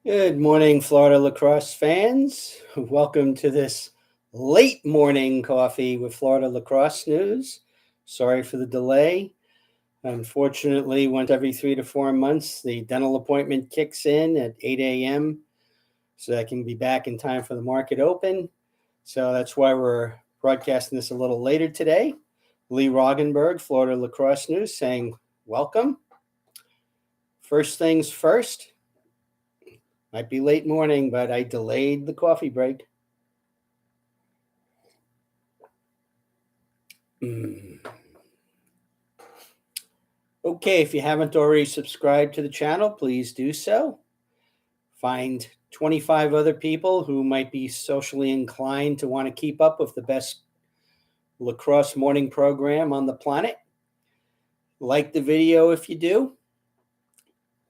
Good morning, Florida lacrosse fans. Welcome to this late morning coffee with Florida lacrosse news. Sorry for the delay. Unfortunately, once every 3 to 4 months, the dental appointment kicks in at 8 a.m. so I can be back in time for the market open. So that's why we're broadcasting this a little later today. Lee Roggenberg, Florida lacrosse news, saying welcome. First things first, might be late morning, but I delayed the coffee break. Okay, if you haven't already subscribed to the channel, please do so. Find 25 other people who might be socially inclined to want to keep up with the best lacrosse morning program on the planet. Like the video if you do.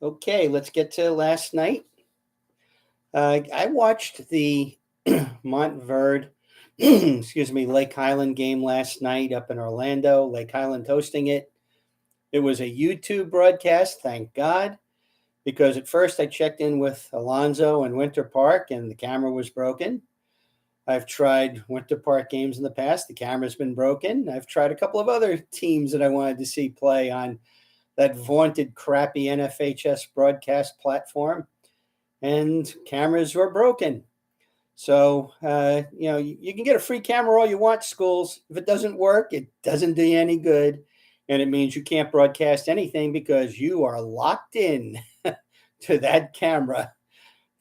Okay, let's get to last night. I watched the Montverde, Lake Highland game last night up in Orlando. Lake Highland hosting it. It was a YouTube broadcast, thank God, because at first I checked in with Alonzo in Winter Park and the camera was broken. I've tried Winter Park games in the past. The camera's been broken. I've tried a couple of other teams that I wanted to see play on that vaunted crappy NFHS broadcast platform, and cameras were broken. So, you can get a free camera all you want, schools. If it doesn't work, it doesn't do you any good. And it means you can't broadcast anything because you are locked in to that camera,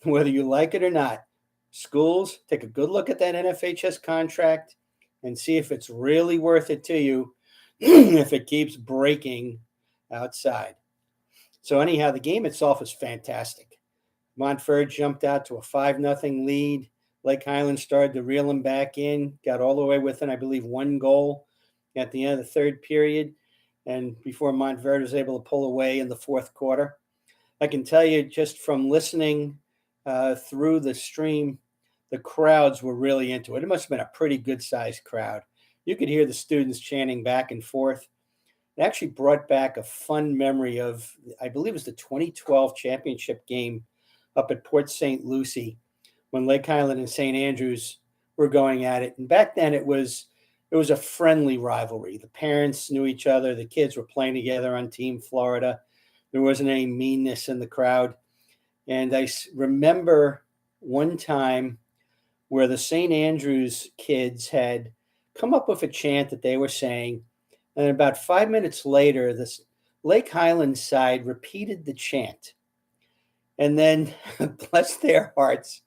whether you like it or not. Schools, take a good look at that NFHS contract and see if it's really worth it to you if it keeps breaking outside. So anyhow, the game itself is fantastic. Montford jumped out to a 5-0 lead. Lake Highland started to reel them back in, got all the way within, I believe, one goal at the end of the third period, and before Montverde was able to pull away in the fourth quarter. I can tell you just from listening through the stream, the crowds were really into it. It must have been a pretty good-sized crowd. You could hear the students chanting back and forth. It actually brought back a fun memory of, I believe it was the 2012 championship game up at Port St. Lucie when Lake Highland and St. Andrews were going at it. And back then it was a friendly rivalry. The parents knew each other. The kids were playing together on Team Florida. There wasn't any meanness in the crowd. And I remember one time where the St. Andrews kids had come up with a chant that they were saying. And about 5 minutes later, the Lake Highland side repeated the chant. And then, bless their hearts,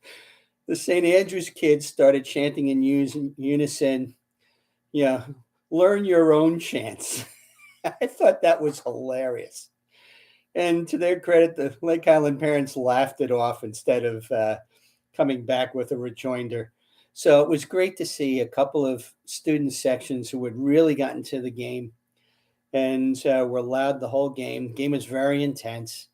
the St. Andrews kids started chanting in unison, learn your own chants. I thought that was hilarious. And to their credit, the Lake Highland parents laughed it off instead of coming back with a rejoinder. So it was great to see a couple of student sections who had really gotten to the game and were loud the whole game. The game was very intense.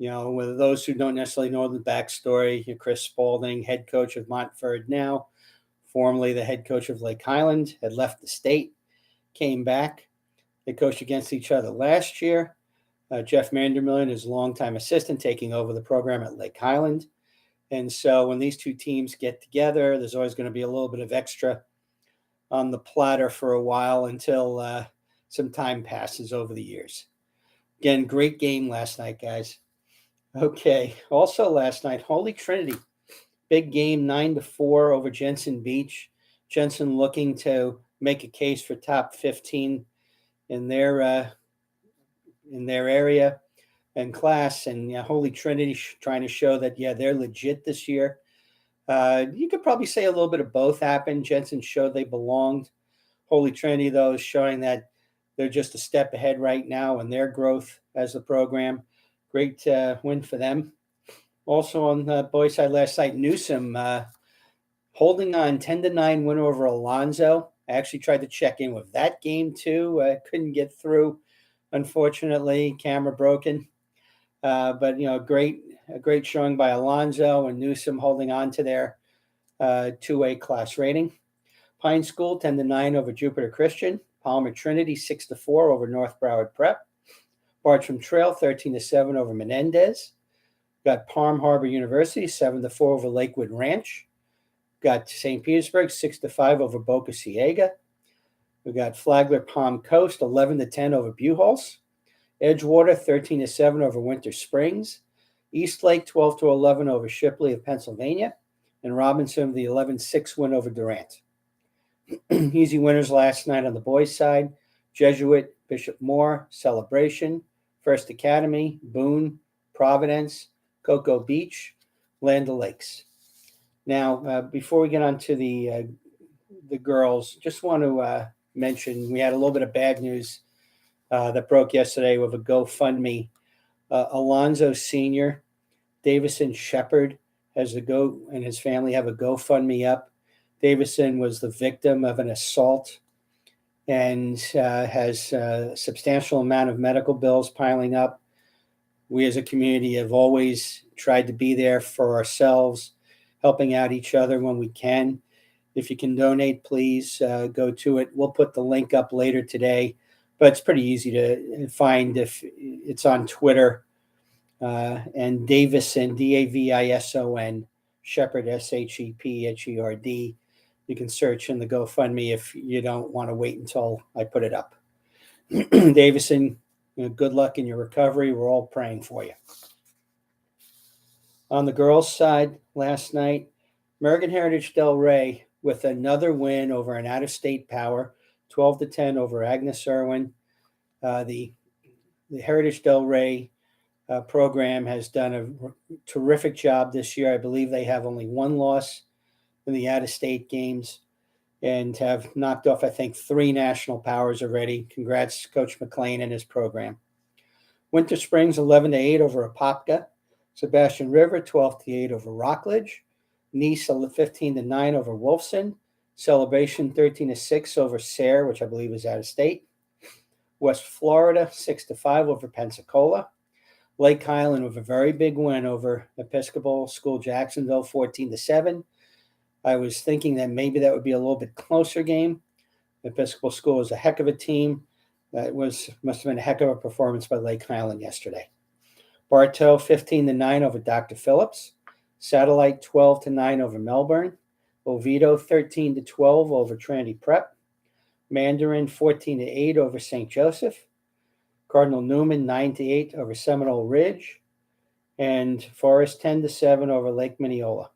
With those who don't necessarily know the backstory, Chris Spaulding, head coach of Montford now, formerly the head coach of Lake Highland, had left the state, came back. They coached against each other last year. Jeff Mandermillion, his longtime assistant, taking over the program at Lake Highland. And so when these two teams get together, there's always going to be a little bit of extra on the platter for a while until some time passes over the years. Again, great game last night, guys. Okay. Also last night, Holy Trinity, big game, 9-4 over Jensen Beach. Jensen looking to make a case for top 15 in their area and class, and Holy Trinity trying to show that they're legit this year. You could probably say a little bit of both happened. Jensen showed they belonged. Holy Trinity, though, is showing that they're just a step ahead right now in their growth as a program. Great win for them. Also on the boys' side last night, Newsom holding on 10-9 win over Alonzo. I actually tried to check in with that game too. I couldn't get through, unfortunately. Camera broken. But a great showing by Alonzo and Newsom holding on to their 2A class rating. Pine School 10-9 over Jupiter Christian. Palmer Trinity 6-4 over North Broward Prep. Bartram Trail 13-7 over Menendez. Got Palm Harbor University 7-4 over Lakewood Ranch. Got St. Petersburg 6-5 over Boca Ciega. We got Flagler Palm Coast 11-10 over Buchholz. Edgewater 13-7 over Winter Springs. Eastlake 12-11 over Shipley of Pennsylvania. And Robinson the 11-6 win over Durant. Easy winners last night on the boys' side: Jesuit, Bishop Moore, Celebration, First Academy, Boone, Providence, Cocoa Beach, Land O'Lakes. Now, before we get on to the girls, just want to mention we had a little bit of bad news that broke yesterday with a GoFundMe. Alonzo Sr., Davison Shepard and his family have a GoFundMe up. Davison was the victim of an assault and has a substantial amount of medical bills piling up. We as a community have always tried to be there for ourselves, helping out each other when we can. If you can donate, please go to it. We'll put the link up later today, but it's pretty easy to find if it's on Twitter. And Davison, Davison, Shepard, Shepard. You can search in the GoFundMe if you don't want to wait until I put it up. Davison, good luck in your recovery. We're all praying for you. On the girls' side, last night, American Heritage Del Rey with another win over an out-of-state power, 12-10 over Agnes Irwin. The Heritage Del Rey program has done a terrific job this year. I believe they have only one loss in the out-of-state games and have knocked off, I think, 3 national powers already. Congrats, Coach McLean and his program. Winter Springs 11-8 over Apopka. Sebastian River 12-8 over Rockledge. Nice 15-9 over Wolfson. Celebration 13-6 over Sayre, which I believe is out of state. West Florida 6-5 over Pensacola. Lake Highland with a very big win over Episcopal School Jacksonville 14-7. I was thinking that maybe that would be a little bit closer game. Episcopal School is a heck of a team. Must have been a heck of a performance by Lake Highland yesterday. Bartow 15-9 over Dr. Phillips. Satellite 12-9 over Melbourne. Oviedo 13-12 over Trinity Prep. Mandarin 14-8 over St. Joseph. Cardinal Newman 9-8 over Seminole Ridge. And Forest 10-7 over Lake Mineola.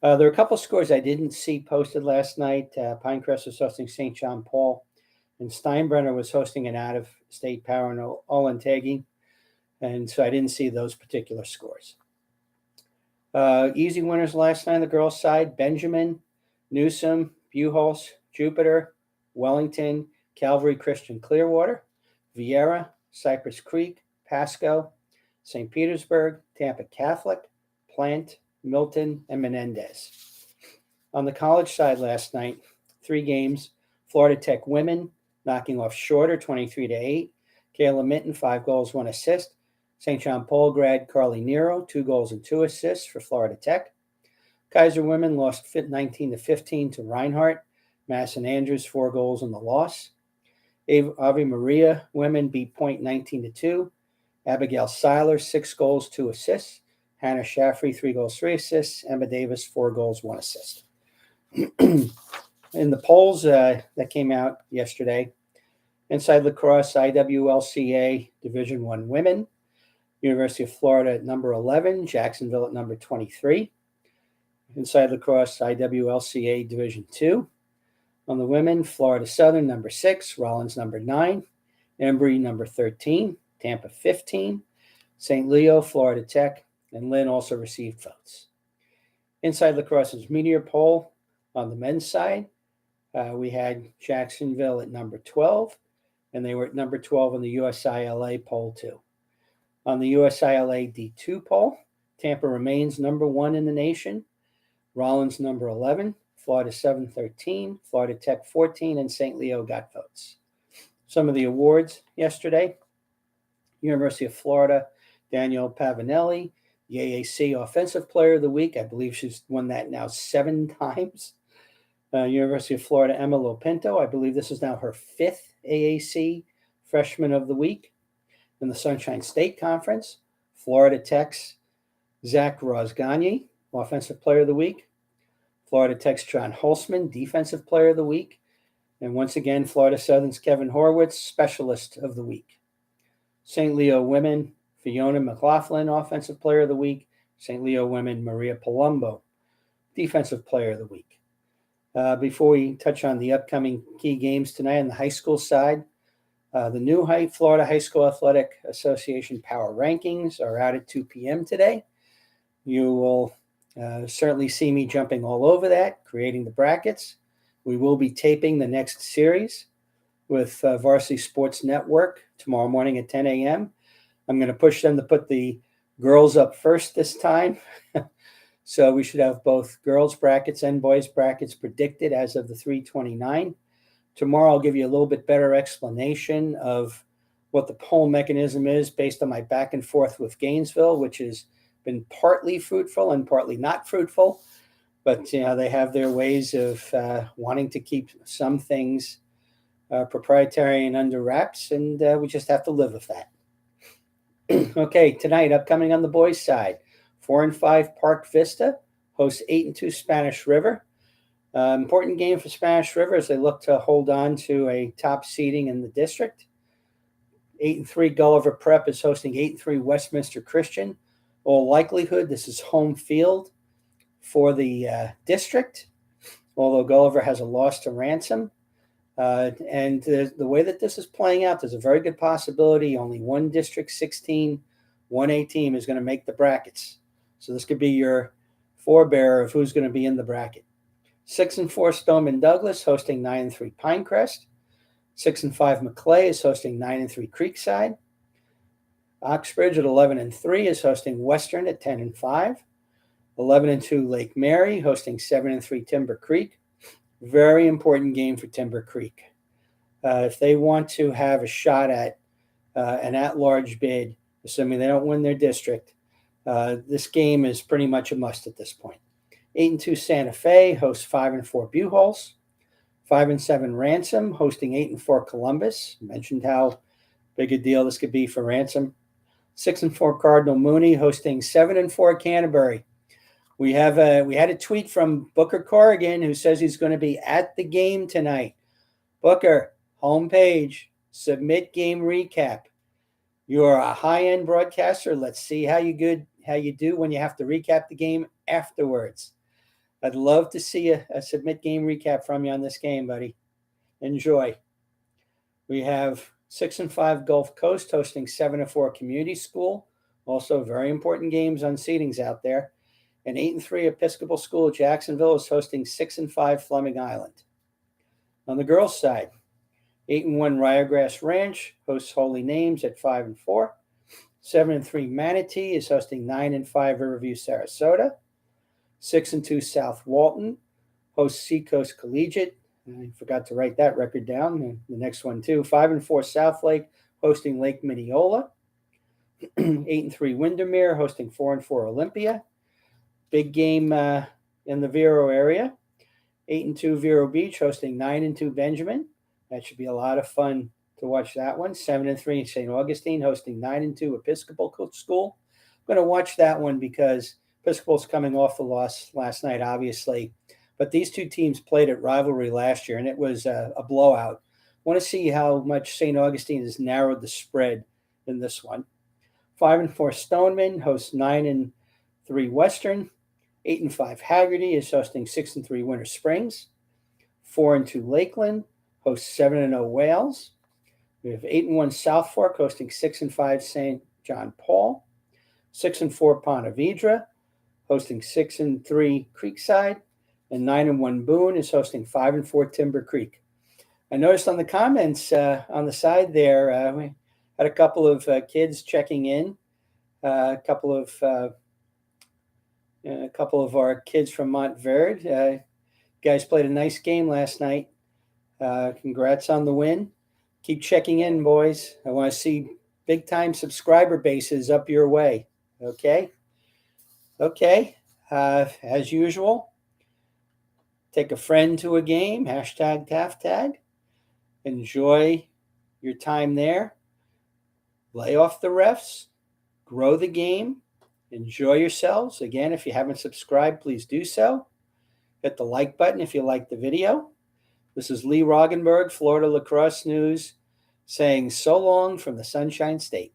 There are a couple scores I didn't see posted last night. Pinecrest was hosting St. John Paul, and Steinbrenner was hosting an out-of-state power in Olentangy, and so I didn't see those particular scores. Easy winners last night on the girls' side: Benjamin, Newsom, Buchholz, Jupiter, Wellington, Calvary Christian Clearwater, Vieira, Cypress Creek, Pasco, St. Petersburg, Tampa Catholic, Plant, Milton, and Menendez. On the college side last night, 3 games: Florida Tech women knocking off Shorter 23-8. Kayla Minton, 5 goals, 1 assist. St. John Paul grad Carly Nero, 2 goals and 2 assists for Florida Tech. Kaiser women lost 19-15 to Reinhardt. Madison Andrews, 4 goals in the loss. Ave Maria women beat Point 19-2. Abigail Seiler, 6 goals, 2 assists. Hannah Shaffrey, 3 goals, 3 assists. Emma Davis, 4 goals, 1 assist. In the polls that came out yesterday, inside lacrosse, IWLCA Division I women, University of Florida at number 11, Jacksonville at number 23. Inside lacrosse, IWLCA Division II. On the women, Florida Southern number 6, Rollins number 9, Embry number 13, Tampa 15, St. Leo, Florida Tech, and Lynn also received votes. Inside lacrosse's meteor poll on the men's side, we had Jacksonville at number 12, and they were at number 12 on the USILA poll too. On the USILA D2 poll, Tampa remains number 1 in the nation, Rollins number 11, Florida 7 13, Florida Tech 14, and St. Leo got votes. Some of the awards yesterday: University of Florida, Danielle Pavanelli, the AAC Offensive Player of the Week. I believe she's won that now 7 times. University of Florida, Emma Lopinto. I believe this is now her 5th AAC Freshman of the Week. In the Sunshine State Conference, Florida Tech's Zach Rosgany, Offensive Player of the Week. Florida Tech's John Holzman, Defensive Player of the Week. And once again, Florida Southern's Kevin Horwitz, Specialist of the Week. St. Leo Women, Fiona McLaughlin, Offensive Player of the Week. St. Leo Women, Maria Palumbo, Defensive Player of the Week. Before we touch on the upcoming key games tonight on the high school side, the new Florida High School Athletic Association Power Rankings are out at 2 p.m. today. You will certainly see me jumping all over that, creating the brackets. We will be taping the next series with Varsity Sports Network tomorrow morning at 10 a.m. I'm going to push them to put the girls up first this time. So we should have both girls brackets and boys brackets predicted as of the 3/29. Tomorrow I'll give you a little bit better explanation of what the poll mechanism is based on my back and forth with Gainesville, which has been partly fruitful and partly not fruitful. But they have their ways of wanting to keep some things proprietary and under wraps, and we just have to live with that. Okay, tonight, upcoming on the boys' side, 4 and 5 Park Vista hosts 8 and 2 Spanish River. Important game for Spanish River as they look to hold on to a top seeding in the district. 8 and 3 Gulliver Prep is hosting 8 and 3 Westminster Christian. All likelihood, this is home field for the district, although Gulliver has a loss to Ransom. And the way that this is playing out, there's a very good possibility only one District 16 1A team is going to make the brackets. So this could be your forebearer of who's going to be in the bracket. 6 and 4 Stoneman Douglas hosting 9 and 3 Pinecrest. 6 and 5 McClay is hosting 9 and 3 Creekside. Oxbridge at 11 and 3 is hosting Western at 10 and 5. 11 and 2 Lake Mary hosting 7 and 3 Timber Creek. Very important game for Timber Creek. If they want to have a shot at an at-large bid, assuming they don't win their district, this game is pretty much a must at this point. 8 and 2 Santa Fe hosts 5 and 4 Buchholz. 5 and 7 Ransom hosting 8 and 4 Columbus. Mentioned how big a deal this could be for Ransom. 6 and 4 Cardinal Mooney hosting 7 and 4 Canterbury. We had a tweet from Booker Corrigan who says he's going to be at the game tonight. Booker, homepage, submit game recap. You are a high-end broadcaster. Let's see how you do when you have to recap the game afterwards. I'd love to see a submit game recap from you on this game, buddy. Enjoy. We have 6 and 5 Gulf Coast hosting 7 and 4 Community School. Also very important games on seedings out there. And 8 and 3 Episcopal School Jacksonville is hosting 6 and 5 Fleming Island. On the girls' side, 8 and 1 Ryegrass Ranch hosts Holy Names at 5 and 4. 7 and 3 Manatee is hosting 9 and 5 Riverview Sarasota. 6 and 2 South Walton hosts Seacoast Collegiate. I forgot to write that record down. The next one too. 5 and 4 Southlake hosting Lake Mineola. 8 and 3 Windermere hosting 4 and 4 Olympia. Big game in the Vero area. 8 and 2 Vero Beach hosting 9 and 2 Benjamin. That should be a lot of fun to watch that one. 7 and 3 St. Augustine hosting 9 and 2 Episcopal School. I'm going to watch that one because Episcopal's coming off the loss last night, obviously. But these two teams played at rivalry last year, and it was a blowout. I want to see how much St. Augustine has narrowed the spread in this one. 5 and 4 Stoneman hosts 9 and 3 Western. 8 and 5 Haggerty is hosting 6 and 3 Winter Springs. 4 and 2 Lakeland hosts 7 and 0 Wales. We have 8 and 1 South Fork hosting 6 and 5 St. John Paul. 6 and 4 Ponte Vedra hosting 6 and 3 Creekside. And 9 and 1 Boone is hosting 5 and 4 Timber Creek. I noticed on the comments on the side there, we had a couple of kids checking in. A couple of our kids from Montverde. Guys played a nice game last night. Congrats on the win. Keep checking in, boys. I want to see big-time subscriber bases up your way. Okay? As usual, take a friend to a game, hashtag TAFTAG. Enjoy your time there. Lay off the refs. Grow the game. Enjoy yourselves. Again, if you haven't subscribed, please do so. Hit the like button if you like the video. This is Lee Roggenberg, Florida Lacrosse News, saying so long from the Sunshine State.